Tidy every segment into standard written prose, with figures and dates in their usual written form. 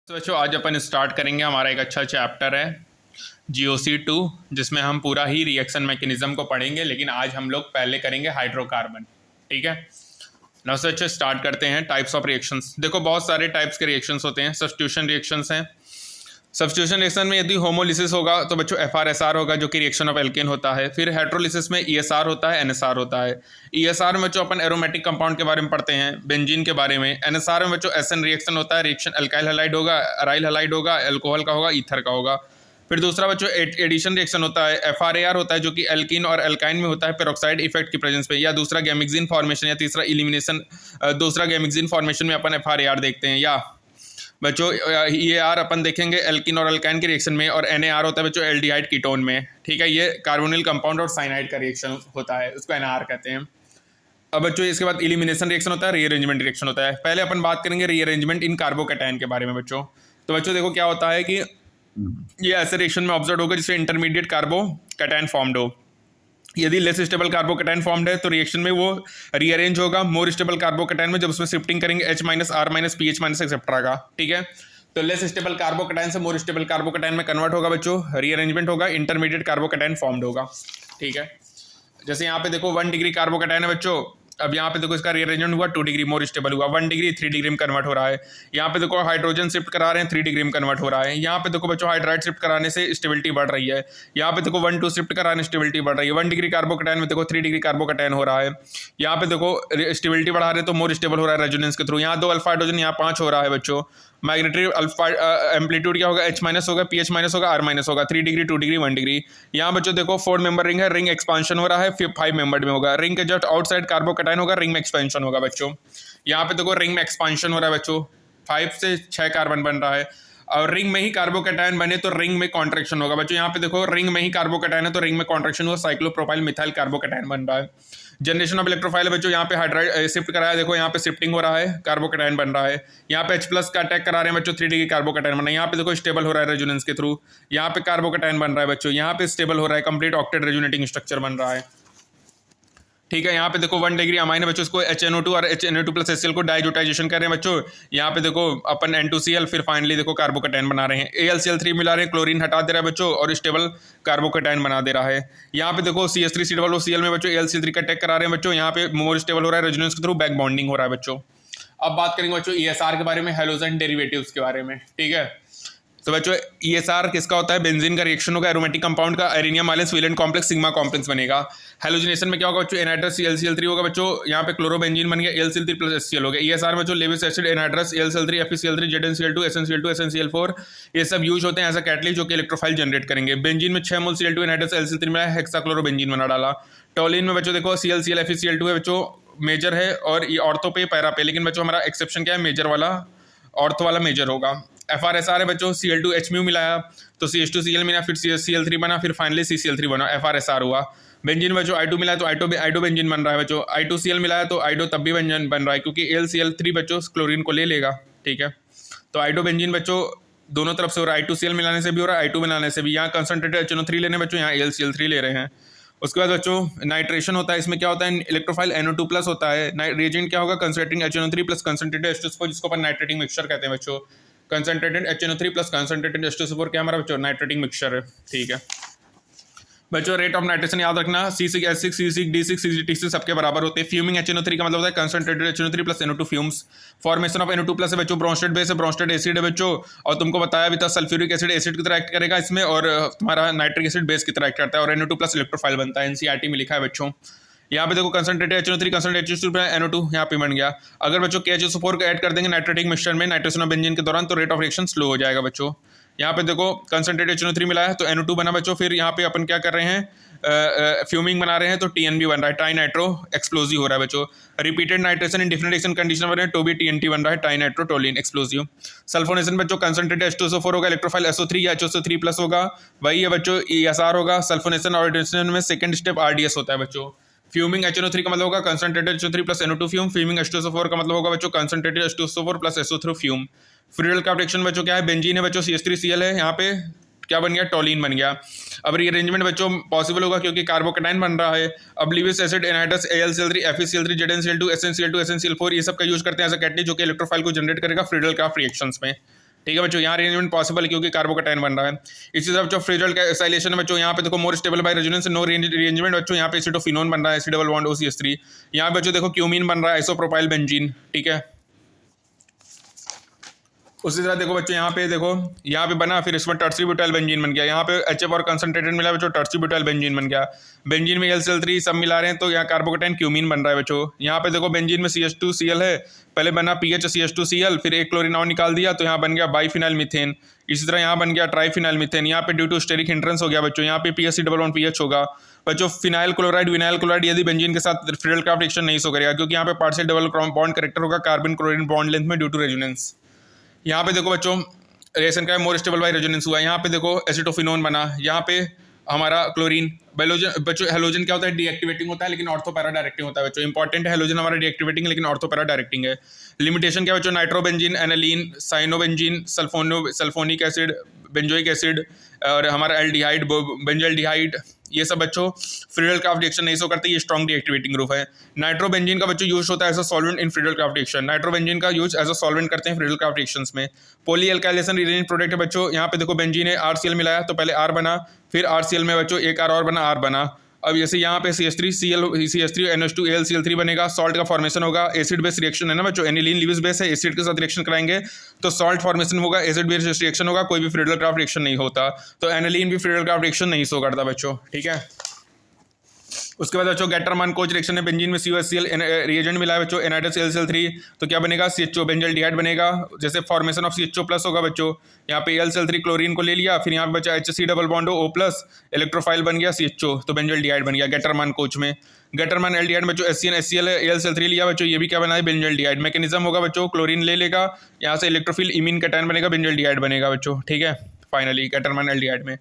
तो बच्चों आज अपन स्टार्ट करेंगे। हमारा एक अच्छा चैप्टर है GOC2 जिसमें हम पूरा ही रिएक्शन मैकेनिज्म को पढ़ेंगे, लेकिन आज हम लोग पहले करेंगे हाइड्रोकार्बन। ठीक है ना। तो अच्छा स्टार्ट करते हैं। टाइप्स ऑफ रिएक्शंस, देखो बहुत सारे टाइप्स के रिएक्शंस होते हैं। सब्स्टिट्यूशन रिएक्शंस हैं। सब्स्टिट्यूशन रिएक्शन में यदि होमोलिसिस होगा तो बच्चों FR-SR होगा जो कि रिएक्शन ऑफ एल्केन होता है। फिर हेट्रोलिसिस में ESR होता है, NSR होता है। ESR में बच्चों अपन एरोमेटिक कंपाउंड के बारे में पढ़ते हैं, बेंजीन के बारे में। NSR में बच्चों SN रिएक्शन होता है, रिएक्शन अल्काइल हैलाइड होगा, अराइल हैलाइड होगा, अल्कोहल का होगा, ईथर का होगा। फिर दूसरा बच्चों एडिशन रिएक्शन होता है, FRAR होता है जो कि एल्कीन और एल्काइन में होता है पेरोक्साइड इफेक्ट की प्रेजेंस पे। या दूसरा गैमिक्सिन फॉर्मेशन, या तीसरा इलिमिनेशन। दूसरा गैमिक्सिन फॉर्मेशन में अपन FRAR देखते हैं। या बच्चों EAR अपन देखेंगे एल्किन और अल्काइन के रिएक्शन में, और NAR होता है बच्चों एल्डिहाइड कीटोन में। ठीक है, ये कार्बोनिल कंपाउंड और साइनाइड का रिएक्शन होता है, उसको NR कहते हैं। अब बच्चों इसके बाद इलिमिनेशन रिएक्शन होता है, रीअरेंजमेंट रिएक्शन होता है। पहले अपन बात करेंगे रीअरेंजमेंट इन कार्बोकैटायन के बारे में बच्चों। तो बच्चों देखो क्या होता है कि ये ऐसे रिएक्शन में ऑब्जर्व होगा जिससे इंटरमीडिएट कार्बोकैटायन फॉर्म्ड हो। यदि लेस स्टेबल कार्बोकैटायन फॉर्म्ड है तो रिएक्शन में वो रीअरेंज होगा मोर स्टेबल कार्बोकैटायन में, जब उसमें शिफ्टिंग करेंगे H-R- PH- एक्सेट्रा का। ठीक है, तो लेस स्टेबल कार्बोकैटायन से मोर स्टेबल कार्बोकैटायन में कन्वर्ट होगा बच्चों, रीअरेंजमेंट होगा, इंटरमीडिएट कार्बोकैटायन फॉर्म्ड होगा। ठीक है, जैसे यहाँ पे देखो 1 डिग्री कार्बोकैटायन है बच्चों। अब यहाँ पे देखो इसका रीअरेंजमेंट हुआ 2 डिग्री मोर स्टेबल हुआ, 1 डिग्री 3 डिग्री में कन्वर्ट हो रहा है। यहाँ पे देखो हाइड्रोजन शिफ्ट करा रहे हैं, 3 डिग्री में कन्वर्ट हो रहा है। यहाँ पे देखो बच्चों हाइड्राइड शिफ्ट कराने से स्टेबिलिटी बढ़ रही है। यहाँ पे देखो 1 2 शिफ्ट कराने स्टेबिलिटी बढ़ रही है। 1 डिग्री कार्बोकैटायन में देखो 3 डिग्री कार्बोकैटायन हो रहा है। यहाँ पे देखो स्टेबिलिटी बढ़ा रहे हैं तो मोर स्टेबल हो रहा है रेजोनेंस के थ्रू। यहाँ 2 अल्फा हाइड्रोजन, यहाँ 5 हो रहा है बच्चों। मैग्नेटिक अल्फा एम्पलीट्यूड क्या होगा, H- होगा, PH- होगा, R- होगा। 3 डिग्री 2 डिग्री 1 डिग्री। यहाँ बच्चों देखो 4 मेंबर रिंग है, रिंग एक्सपांशन हो रहा है, फिर 5 मेंबर में होगा। रिंग के जस्ट आउटसाइड कार्बोकैटायन होगा, रिंग में एक्सपेंशन होगा बच्चों। यहाँ पे देखो रिंग में एक्सपांशन हो रहा है बच्चों, 5 से 6 कार्बन बन रहा है। और रिंग में ही कार्बोकैटायन बने तो रिंग में कॉन्ट्रैक्शन होगा बच्चों। यहाँ पे देखो रिंग में ही कार्बोकैटायन है तो रिंग में कॉन्ट्रैक्शन हुआ, साइक्लोप्रोपाइल मिथाइल कार्बोकैटायन बन रहा है। जनरेशन ऑफ इलेक्ट्रोफाइल बच्चों, यहाँ पे हाइड्राइड शिफ्ट कराया, देखो यहाँ पे शिफ्टिंग हो रहा है, कार्बोकैटायन बन रहा है। यहाँ पे H+ का अटैक करा रहे हैं बच्चों, 3 डिग्री कार्बोकैटायन बन रहा है। यहाँ पे देखो स्टेबल हो रहा है रेजोनेंस के थ्रू, यहाँ पे कार्बोकैटायन बन रहा है बच्चों। यहाँ पे स्टेबल हो रहा है, कंप्लीट ऑक्टेट रेजोनेटिंग स्ट्रक्चर बन रहा है। ठीक है, यहाँ पे देखो 1 डिग्री अमाइन है बच्चों, इसको HNO2 और HNO2+ HCl को डाइजोटाइजेशन कर रहे हैं बच्चों। यहाँ पे देखो अपन N2Cl, फिर फाइनली देखो कार्बोकैटायन बना रहे हैं। AlCl3 मिला रहे हैं, क्लोरीन हटा दे रहा है बच्चों और स्टेबल कार्बोकैटायन बना दे रहा है। यहाँ पे देखो CH3COOCl में बच्चों AlCl3 का अटैक करा रहे हैं बच्चों। यहाँ पे मोर स्टेबल हो रहा है, रेजोनेंस के थ्रू बैक बॉन्डिंग हो रहा है बच्चों। अब बात करेंगे बच्चों ESR के बारे में, हैलोजन डेरिवेटिव्स के बारे में। ठीक है, तो बच्चों ESR किसका होता है, बेंजीन का रिएक्शन होगा, एरोमेटिक कंपाउंड का एरिनियम वालेंस वैलेंट कॉम्प्लेक्स सिग्मा कॉम्प्लेक्स बनेगा। हैलोजिनेशन में क्या होगा बच्चों, एनहाइड्रस ClCl3 होगा बच्चों। यहाँ पे क्लोरोबेंजीन बन गया, AlCl3+ HCl हो गया। ESR में बच्चों Lewis acid, anhydrous, AlCl3, FeCl3, ZnCl2, SnCl2, SnCl4 ये सब यूज होते हैं एज अ कैटलिस्ट जो कि इलेक्ट्रोफाइल जनरेट करेंगे। बेंजीन में 6 मोल Cl2 एनहाइड्रस AlCl3 में हेक्साक्लोरोबेंजीन बना डाला। टोलिन में बच्चों देखो ClCl FeCl2 है बच्चों, मेजर है, और ये ऑर्थो पे पैरा पे, लेकिन बच्चों हमारा एक्सेप्शन क्या है, मेजर वाला, ऑर्थो वाला मेजर होगा। FR-SR है बच्चों, Cl2H मिलाया तो CH2Cl मिला, फिर Cl3 बना, फिर फाइनली CCl3 बना, FR-SR हुआ। बेंजीन बच्चों I2 मिला तो I2 बेंजीन बन रहा है बच्चों। I2Cl मिलाया तो I2 तब भी बेंजीन बन रहा है क्योंकि AlCl3 बच्चों क्लोरीन को ले लेगा। ठीक है, तो I2 बेंजीन बच्चों दोनों तरफ से हो रहा है, I2Cl मिलाने से भी हो रहा है, I2 मिलाने से भी। यहाँ कंसंट्रेटेड HNO3 लेने बच्चों, यहाँ AlCl3 ले रहे हैं। उसके बाद बच्चों नाइट्रेशन होता है, इसमें क्या होता है, इलेक्ट्रोफाइल NO2+ होता है। रिएजेंट क्या होगा, concentrating HNO3 plus concentrated H2SO4, जिसको अपन नाइट्रेटिंग मिक्सचर कहते हैं बच्चों। Concentrated HNO3 plus concentrated H2SO4 क्या हमारा बच्चों, नाइट्रेटिंग मिक्सचर है। ठीक है बच्चों, रेट ऑफ नाइट्रेशन याद रखना, C6H6 C6 D6 CGT6 सबके बराबर होते हैं। फ्यूमिंग HNO3 का मतलब होता है concentrated HNO3 plus NO2 fumes. Formation of NO2+ है बच्चों, ब्रोंस्टेड बेस है, ब्रोंस्टेड एसिड है बच्चों। और तुमको बताया भी था सल्फ्यूरिक एसिड एसिड की तरह एक्ट करेगा इसमें, और तुम्हारा नाइट्रिक एसिड बेस की तरह एक्ट करता है, और NO2+ इलेक्ट्रोफाइल बनता है, NCERT में लिखा है बच्चों। यहाँ पे देखो concentrated HNO3 concentrated H2 NO2 यहाँ पे बन गया। अगर बच्चों KHSO4 को ऐड कर देंगे नाइट्रेटिक मिक्सचर में नाइट्रेशन ऑफ बेंजीन के दौरान तो रेट ऑफ रिएक्शन स्लो हो जाएगा बच्चों। यहाँ पे देखो कंसंट्रेटेड HNO3 मिला है तो NO2 बना बच्चों। फिर यहाँ पे अपन क्या कर रहे हैं, फ्यूमिंग बना रहे हैं तो TNB बन रहा है, ट्राई नाइट्रो एक्सप्लोजिव हो रहा है बच्चों। Repeated nitration in different reaction condition बन रहे हैं तो भी TNT बन रहा है, tri nitro toluene explosive. Sulphonation बच्चों कंसंट्रेटेड H2SO4 होगा, इलेक्ट्रोफाइल SO3 या HSO3+ होगा, वही है बच्चों ESR होगा। सल्फोनेशन और ऑर्डिनेशन में सेकंड स्टेप RDS होता है बच्चों। फ्यूमिंग HNO3 का मतलब होगा concentrated HNO3 plus NO2 fume. Fuming H2SO4 का मतलब होगा बच्चों concentrated H2SO4 plus SO3 fume. Free का रिएक्शन बच्चों क्या है, बेंजीन है बच्चों, CH3Cl है, यहाँ पे क्या बन गया, टोलिन बन गया। अब रीअरेंजमेंट बच्चों पॉसिबल होगा क्योंकि कार्बोकैटायन बन रहा है। अब Lewis acid, anhydrous, AlCl3, FeCl3, ZnCl2, SnCl2, SnCl4 ये सब का यूज करते हैं एज अ कैटलिस्ट जो कि इलेक्ट्रोफाइल को जनरेट करेगा फ्रीडल क्राफ्ट रिएक्शंस में। ठीक है बच्चों, यहाँ रीअरेंजमेंट पॉसिबल है क्योंकि कार्बोकैटायन बन रहा है। इसी तरह बच्चों फ्रेजल एसाइलेशन है बच्चों, यहाँ पे देखो more stable by resonance, no rearrangement बच्चों, यहाँ पे एसिटोफिनोन बन रहा है, एसिड डबल बॉन्ड OCH3। यहाँ पे बच्चों देखो क्यूमीन बन रहा है, आइसोप्रोपाइल बेंजीन। ठीक है, उसी तरह देखो बच्चों यहाँ पे देखो, यहाँ पे बना, फिर इसमें टर्सरी ब्यूटाइल बेंजीन बन गया, यहाँ पे HF और कंसंट्रेटेड मिला बच्चों, टर्सरी ब्यूटाइल बेंजीन बन गया। बेंजीन में LCl3 सब मिला रहे हैं तो यहाँ कार्बोकैटायन क्यूमीन बन रहा है बच्चों। यहाँ पे देखो बेंजीन में CH2Cl है, पहले बना PHCH2Cl, फिर एक क्लोरीन और निकाल दिया तो यहाँ बन गया बाईफिनाइल मीथेन। इसी तरह यहाँ बन गया ट्राईफिनाइल मीथेन। यहाँ पे ड्यू टू स्टेरिक हिंड्रेंस हो गया बच्चों, यहाँ पे PHC डबल बॉन्ड PH होगा बच्चों। फिनाइल क्लोराइड विनाइल क्लोराइड यदि बेंजीन के साथ फ्रीडल क्राफ्ट रिएक्शन नहीं शो करेगा क्योंकि यहाँ पे पार्शियल डबल बॉन्ड करेक्टर होगा कार्बन क्लोरीन बॉन्ड लेंथ में ड्यू टू रेजोनेंस। यहाँ पे देखो बच्चों रिएक्शन का मोर स्टेबल बाय रेजोनेंस हुआ, यहाँ पे देखो एसिटोफिनोन बना, यहाँ पे हमारा क्लोरीन। बैलोजन बच्चों, हेलोजन क्या होता है, डीएक्टिवेटिंग होता है लेकिन ऑर्थो पैरा डायरेक्टिंग होता है बच्चों। इंपॉर्टेंट है, हेलोजन हमारा डीएक्टिवेटिंग लेकिन ऑर्थो पैरा डायरेक्टिंग है। लिमिटेशन क्या बच्चों, nitrobenzene, aniline, cyanobenzene, sulphonic acid, benzoic acid और हमारा एल्डिहाइड, बेंजल्डिहाइड, ये सब बच्चों फ्रीडल क्राफ्ट रिएक्शन नहीं शो करते, ये स्ट्रॉन्ग डीएक्टिवेटिंग ग्रुप है। नाइट्रोबेंजीन का बच्चों यूज होता है as a solvent in Friedel Crafts reaction, nitrobenzene का यूज एज अ सॉल्वेंट करते हैं फ्रीडल क्राफ्ट रिएक्शंस में। पॉली एल्काइलेशन रिएजेंट प्रोडक्ट है बच्चों, यहाँ पे देखो बेंजीन है, RCl मिलाया तो पहले R बना, फिर RCl में बच्चों एक R और बना, R बना। अब जैसे यहाँ पे CH3 NH2 AlCl3 बनेगा, सॉल्ट का फॉर्मेशन होगा। एसिड बेस रिएक्शन है ना बच्चों, एनिलीन लिविस बेस है, एसिड के साथ रिएक्शन कराएंगे तो सॉल्ट फॉर्मेशन होगा, एसिड बेस रिएक्शन होगा, कोई भी फ्रीडल क्राफ्ट रिएक्शन नहीं होता। तो एनिलीन भी फ्रीडल क्राफ्ट रिएक्शन नहीं शो करता बच्चों। ठीक है, उसके बाद बच्चों गेटरमैन कोच रिएक्शन है, बेंजीन में COHCl रिएजेंट मिला है बच्चों, एनाइडस LCl3 तो क्या बनेगा, CHO बेंजल्डिहाइड बनेगा। जैसे फॉर्मेशन ऑफ CHO प्लस होगा बच्चों, यहाँ पे LCl3 क्लोरीन को ले लिया, फिर यहाँ पे बचा HC double bond O plus, electrophile बन गया CHO तो बेंजल्डिहाइड बन गया गेटरमैन कोच में। गेटरमैन एल्डिहाइड बच्चों HCN HCl AlCl3 लिया बच्चों, ये भी क्या बना है, बेंजल्डिहाइड। मैकेनिज्म होगा बच्चों, क्लोरीन ले लेगा, यहाँ से इलेक्ट्रोफिल इमीन कैटायन बनेगा, बेंजल्डिहाइड बनेगा बच्चों। ठीक है, फाइनली गेटरमैन एल्डिहाइड में।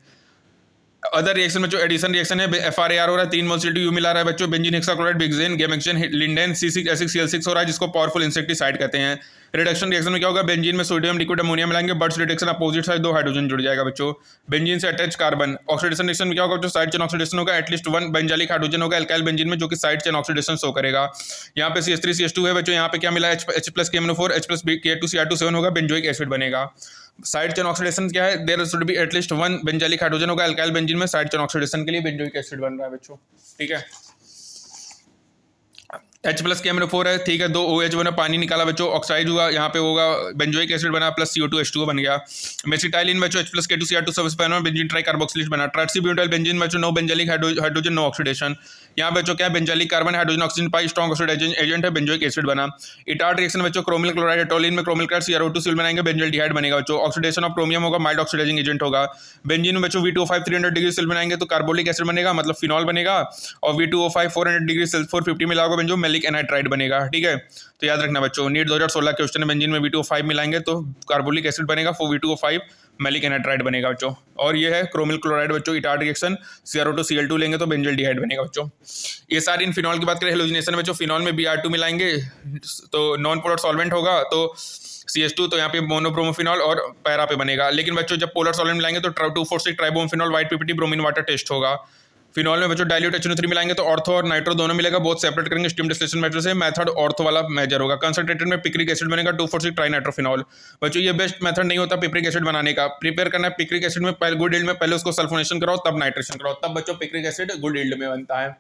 अदर रिएक्शन में जो एडिशन रिएक्शन है, FRAR हो रहा है, 3 मोल CO2 मिला रहा है बच्चों, बेंजीन हेक्साक्लोराइड बिग्जेन गैमेक्सेन लिंडेन C6H6Cl6 हो रहा है जिसको पावरफुल इंसेक्टिसाइड कहते हैं। रिडक्शन रिएक्शन में क्या होगा, बेंजीन में सोडियम लिक्विड अमोनिया मिलाएंगे, Birch reduction opposite side 2 hydrogen जुड़ जाएगा बच्चों, बेंजीन से अटैच कार्बन। ऑक्सीडेशन रिएक्शन में क्या होगा, जो साइड चेन ऑक्सीडेशन होगा, एटलीस्ट 1 बेंजालिक हाइड्रोजन होगा एल्काइल बेंजीन में जो कि साइड चेन ऑक्सीडेशन शो करेगा। यहाँ पे CH3CH2 है बच्चों, यहाँ पे क्या मिला है, H+KMNO4 H+K2Cr2 होगा, बेंजोइक एसिड बनेगा। साइड चेन ऑक्सीडेशन क्या है, there should be at least 1 benzylic hydrogen होगा एल्काइल बेंजीन में, साइड चेन ऑक्सीडेशन के लिए बेंजोइक एसिड बन रहा है बच्चों। ठीक है, H+KMNO4 है, ठीक है, 2 OH बना, पानी निकाला बच्चों, ऑक्साइड हुआ, यहाँ पे होगा बेंजोइक एसिड बना प्लस CO2H2O बन गया। मेसिटाइलिन बच्चों H+K2Cr2 सब बेंजीन ट्राई कार्बोक्सिलेट बना। ट्राइब्यूटाइल बेंजीन बच्चों नो बेंजालिक हाइड्रोजन नो ऑक्सीडेशन, यहाँ बच्चों क्या बेंजालिक कार्बन हाइड्रोजन ऑक्सीजन पाई स्ट्रॉन्ग ऑक्सीडाइजिंग एजेंट है, बेंजोइक एसिड बना। इटार्ट रिएक्शन बच्चों क्रोमिल क्लोराइड एटोलिन में क्रोमिल क्लोराइड CrO2 बनाएंगे, बेंजल्डिहाइड बनेगा बच्चों। ऑक्सीडेशन ऑफ क्रोमियम होगा, माइल्ड ऑक्सीडाइजिंग एजेंट होगा। बेंजीन में बच्चों V2O5 300 डिग्री सेल बनाएंगे तो कार्बोलिक एसिड बनेगा, मतलब फिनॉल बनेगा, और V2O5 400 डिग्री सेल 450 मिला होगा बेंजो मेलिक एनाइट्राइड बनेगा। ठीक है, तो याद रखना बच्चों, नीट 2016 क्वेश्चन है, बेंजीन में V2O5 मिलाएंगे तो कार्बोलिक एसिड बनेगा, V2O5 मेलिक एनाइट्राइड बनेगा बच्चों। और ये है क्रोमिल क्लोराइड बच्चों, इटार्ट रिएक्शन CrO2Cl2 लेंगे तो बेंजल्डिहाइड बनेगा बच्चों। ये सारी इन फिनॉल की बात करें, हेलोजिनेशन बच्चों, फिनॉल में Br2 मिलाएंगे तो नॉन पोलर सॉल्वेंट होगा तो CH2 तो यहाँ पे मोनोब्रोमोफिनॉल और पैरा पे बनेगा। लेकिन बच्चों जब पोलर सॉल्वेंट मिलाएंगे तो 2,4,6 tribromophenol white PPT bromine water test होगा। फिनॉल में बच्चों डाइल्यूट HNO3 मिलाएंगे तो ऑर्थो और नाइट्रो दोनों मिलेगा, बहुत सेपरेट करेंगे स्टीम डिस्टिलेशन मेथड से। मेथड ऑर्थो वाला मेजर होगा। कंसंट्रेटेड में पिक्रिक एसिड बनेगा 2,4,6 ट्राइनाइट्रोफिनॉल। बच्चों ये बेस्ट मेथड नहीं होता पिक्रिक एसिड बनाने का। प्रिपेयर करना है पिक्रिक एसिड में पहले गुड यील्ड में, पहले उसको सल्फोनेशन कराओ तब नाइट्रेशन कराओ, तब बच्चों पिक्रिक एसिड गुड यील्ड में बनता है।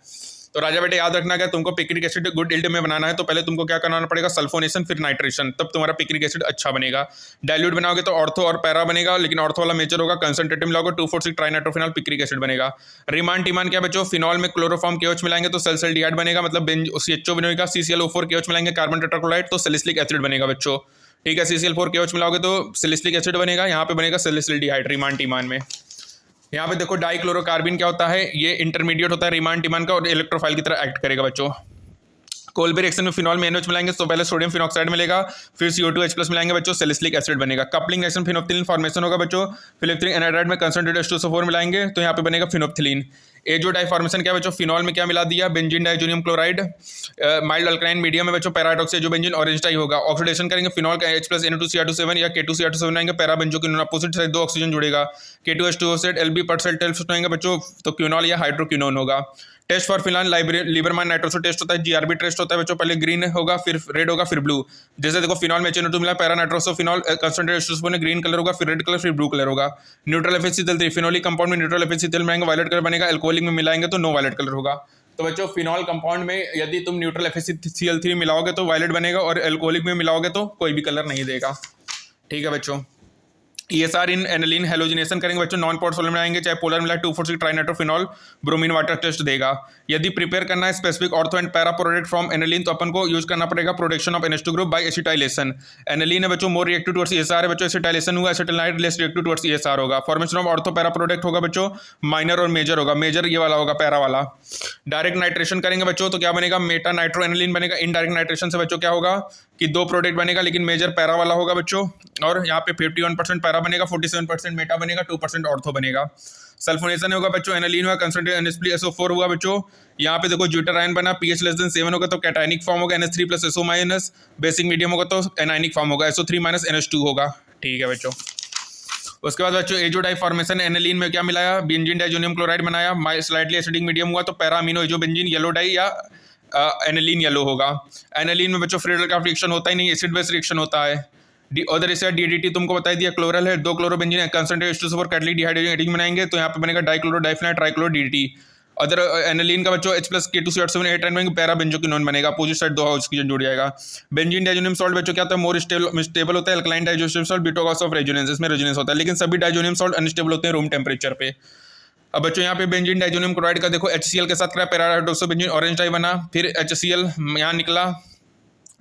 तो राजा बेटे याद रखना, अगर तुमको पिक्रिक एसिड गुड यील्ड में बनाना है तो पहले तुमको क्या करना पड़ेगा, सल्फोनेशन फिर नाइट्रेशन, तब तुम्हारा पिक्रिक एसिड अच्छा बनेगा। डाइल्यूट बनाओगे तो ऑर्थो और पैरा बनेगा, लेकिन ऑर्थो वाला मेजर होगा। कंसंट्रेटेड मिलाओगे 2,4,6 ट्राइनाइट्रोफिनॉल पिक्रिक एसिड बनेगा। रिमान टीमान क्या बच्चों, फिनॉल में क्लोरोफॉर्म KOH मिलाएंगे तो सल्फेल्डिहाइड बनेगा, मतलब CHO बनेगा। CClO4 KOH मिलाएंगे कार्बन टेट्राक्लोराइड तो सैलिसिलिक एसिड बनेगा बच्चों। ठीक है, CCl4 KOH मिलाओगे तो सैलिसिलिक एसिड बनेगा, यहाँ पे बनेगा सैलिसिल्डिहाइड रिमान टीमान में। यहाँ पे देखो डाइक्लोरोकार्बिन क्या होता है, ये इंटरमीडिएट होता है रिमान टीमान का और इलेक्ट्रोफाइल की तरह एक्ट करेगा बच्चों। कोल्बे रिएक्शन में फिनॉल में NH मिलाएंगे तो पहले सोडियम फिनॉक्साइड मिलेगा, फिर CO2H+ मिलाएंगे बच्चों, सैलिसिलिक एसिड बनेगा। कपलिंग रिएक्शन फिनोप्थिलीन फॉर्मेशन होगा बच्चों। फिलिप्थिलिक एनाइड्राइड में कंसंट्रेटेड H2SO4 मिलाएंगे तो यहाँ पे बनेगा फिनोप्थिलीन। एजो डाइफॉर्मेशन क्या बच्चों, फिनॉल में क्या मिला दिया, benzene diazonium chloride. Mild alkaline medium में बच्चों पैराडॉक्सी जो बेंजीन ऑरेंज डाई होगा। ऑक्सीडेशन करेंगे फिनॉल का H+NO2Cr27 या K2Cr27 आएंगे, पैरा बेंजो की अपोजिट साइड 2 ऑक्सीजन जुड़ेगा। K2H2O से LB पर सेल टेल्फ होंगे बच्चों तो क्यूनॉल या हाइड्रोक्यूनोन होगा। Test for phenyl Liebermann nitroso test होता है, जीआरबी टेस्ट होता है बच्चों, पहले ग्रीन होगा फिर रेड होगा फिर ब्लू। जैसे देखो फिनॉल में HNO2 मिला, para nitroso phenol concentrate green colour होगा, फिर रेड कलर फिर ब्लू कलर होगा। न्यूट्रल FeCl3 फिनोलिक कंपाउंड में न्यूट्रल FeCl मिलाएंगे वायलेट कलर बनेगा, अल्कोहलिक में मिलाएंगे तो नो वायलेट कलर होगा। तो बच्चों फिनॉल कंपाउंड में यदि तुम न्यूट्रल FeCl3 मिलाओगे तो वायलेट बनेगा, और अल्कोहलिक में मिलाओगे तो कोई भी कलर नहीं देगा। ठीक है बच्चों। ESR इन एनिलीन हेलोजिनेशन करेंगे बच्चों, नॉन पोलर सॉल्वेंट में आएंगे, चाहे पोलर मिला 2,4,6 ट्राइनाइट्रोफिनॉल ब्रोमीन वाटर टेस्ट देगा। यदि प्रिपेयर करना है specific ortho and para product from aniline, तो अपन को यूज करना पड़ेगा production of NH2 group by acetylation. Aniline है बच्चों मोर रिएक्टिव टुवर्ड्स ESR है बच्चों, एसिटाइलेशन हुआ एसिटाइलाइड लेस रिएक्टिव टुवर्ड्स ESR होगा। Formation of ortho para product होगा बच्चों माइनर और मेजर होगा, मेजर ये वाला होगा पैरा वाला। डायरेक्ट नाइट्रेशन करेंगे बच्चों तो क्या बनेगा, मेटा नाइट्रो एनिलीन बनेगा। इनडायरेक्ट नाइट्रेशन से बच्चों क्या होगा कि 2 प्रोडक्ट बनेगा, लेकिन मेजर पैरा वाला होगा बच्चों, और यहाँ पे 51% पैरा बनेगा, 47% मेटा बनेगा, 2% ऑर्थो बनेगा। सल्फोनेशन होगा बच्चों, एनिलीन हुआ कंसंट्रेट NH3SO4 हुआ बच्चों, यहाँ पे देखो ज्यूटर आयन बना, pH लेस देन 7 होगा तो कैटायनिक फॉर्म होगा NH3 + SO-, बेसिक मीडियम होगा तो एनायनिक फॉर्म होगा SO3 - NH2 होगा। ठीक है बच्चों। उसके बाद बच्चों एजोडाई फॉर्मेशन, एनिलीन में क्या मिलाया, बेंजीन डाइजोनियम क्लोराइड बनाया, स्लाइटली एसिडिक मीडियम हुआ तो para amino azo benzene yellow die या एनिलीन येलो होगा। एनिलीन में बच्चों फ्री रेडिकल रिएक्शन होता ही नहीं, एसिड बेस रिएक्शन होता है। अदर इसे DDT तुमको बता दिया, क्लोरल है, 2 क्लोरोबेंजीन कंसंट्रेट H2SO4 कैटलिक डिहाइड्रोजन बनाएंगे तो यहाँ पे बनेगा dichloro diphenyl trichloro DDT। Other aniline का बच्चों H+K2CO8 बनेगा, पैरा बेंजोक्विनोन बनेगा, अपोजिट साइड 2 ऑक्सीजन जुड़ जाएगा। बेंजीन डाइजोनियम सॉल्ट बच्चों क्या होता है, मोर स्टेबल होता है, अल्कलाइन डाइजोनियम सॉल्ट बिटोगास ऑफ रेजोनेंस, इसमें रेजोनेंस होता है, लेकिन सभी डाइजोनियम सॉल्ट अनस्टेबल होते हैं रूम टेम्परेचर पे। अब बच्चों यहाँ पे बेंजीन डाइजोनियम क्लोराइड का देखो HCl के साथ कराया, पैरा हाइड्रोक्सोबेंजीन ऑरेंज डाई बना, फिर HCl यहाँ निकला,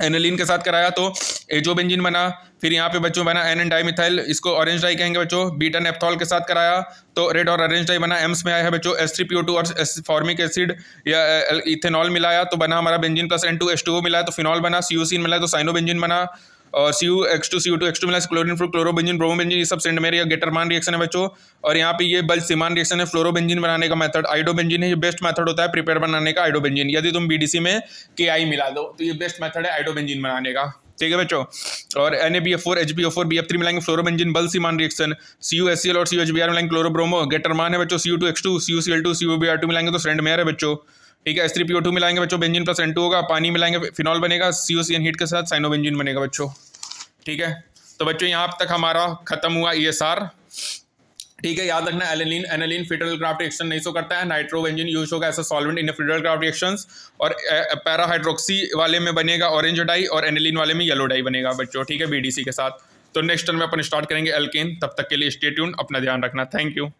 एनिलीन के साथ कराया तो एजो बेंजीन बना, फिर यहाँ पे बच्चों बना एन डाइमिथाइल, इसको ऑरेंज डाई कहेंगे बच्चों। बीटा नेप्थॉल के साथ कराया तो रेड और ऑरेंज डाई बना। एम्स में आया है बच्चों H3PO2 और फॉर्मिक एसिड या इथेनॉल मिलाया तो बना हमारा बेंजीन प्लस N2H2O मिलाया तो फिनॉल बना। CuC मिलाया तो साइनोबेंजीन बना, और CuH2 CO2H2 मिला क्लोरीन फ्रूट क्लोरोबेंजीन ब्रोमोबेंजीन, ये सब सेंडमेयर या गेटरमान रिएक्शन है बच्चों। और यहाँ पे ये बल्सिमान रिएक्शन है, फ्लोरोबेंजीन बनाने का मेथड आइडोबेंजीन है, ये बेस्ट मेथड होता है प्रिपेयर बनाने का आइडोबेंजीन। यदि तुम BDC में KI मिला दो तो ये बेस्ट मेथड है आइडोबेंजीन बनाने का। ठीक है बच्चों। और NaBF4 HbO4 BF3 मिलाएंगे फ्लोरोबेंजीन बल्सिमान रिएक्शन। CuHCl और CuHBr मिलाएंगे क्लोरोब्रोमो, गेटरमान है बच्चों CU2H2 CuCl2 CuBr2 मिलाएंगे तो सेंडमेयर है बच्चों। ठीक है। H3PO2 मिलाएंगे बच्चों बेंजीन प्लस N2 होगा, पानी मिलाएंगे फिनॉल बनेगा, CuCN हीट के साथ साइनोबेंजीन बनेगा बच्चों। ठीक है। तो बच्चों यहाँ तक हमारा खत्म हुआ ESR। ठीक है, याद रखना एनिलीन फ्रीडल क्राफ्ट रिएक्शन नहीं सो करता है, नाइट्रोबेंजीन यूज होगा as a solvent in Friedel Crafts reactions, और पैरा हाइड्रोक्सी वाले में बनेगा ऑरेंज डाई और एनिलीन वाले में येलो डाई बनेगा बच्चों। ठीक है, BDC के साथ। तो नेक्स्ट टर्म में अपन स्टार्ट करेंगे एल्केन। तब तक के लिए स्टे ट्यून्ड, अपना ध्यान रखना। Thank you.